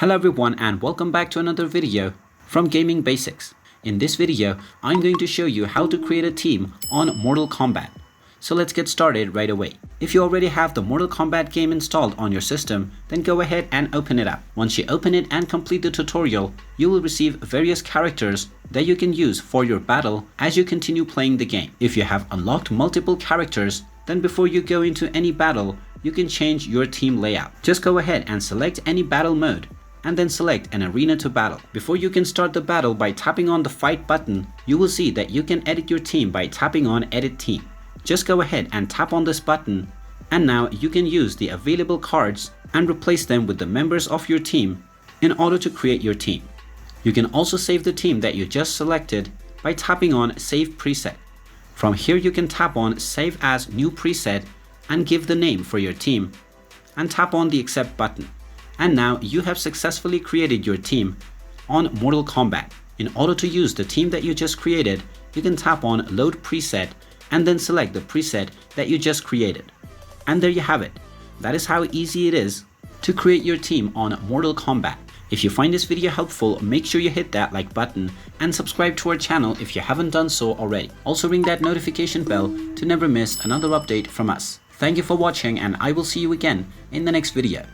Hello everyone and welcome back to another video from Gaming Basics. In this video, I'm going to show you how to create a team on Mortal Kombat. So let's get started right away. If you already have the Mortal Kombat game installed on your system, then go ahead and open it up. Once you open it and complete the tutorial, you will receive various characters that you can use for your battle as you continue playing the game. If you have unlocked multiple characters, then before you go into any battle, you can change your team layout. Just go ahead and select any battle mode and then select an arena to battle. Before you can start the battle by tapping on the fight button, you will see that you can edit your team by tapping on edit team. Just go ahead and tap on this button and now you can use the available cards and replace them with the members of your team in order to create your team. You can also save the team that you just selected by tapping on save preset. From here you can tap on save as new preset and give the name for your team and tap on the accept button. And now you have successfully created your team on Mortal Kombat. In order to use the team that you just created, you can tap on load preset and then select the preset that you just created. And there you have it. That is how easy it is to create your team on Mortal Kombat. If you find this video helpful, make sure you hit that like button and subscribe to our channel if you haven't done so already. Also ring that notification bell to never miss another update from us. Thank you for watching and I will see you again in the next video.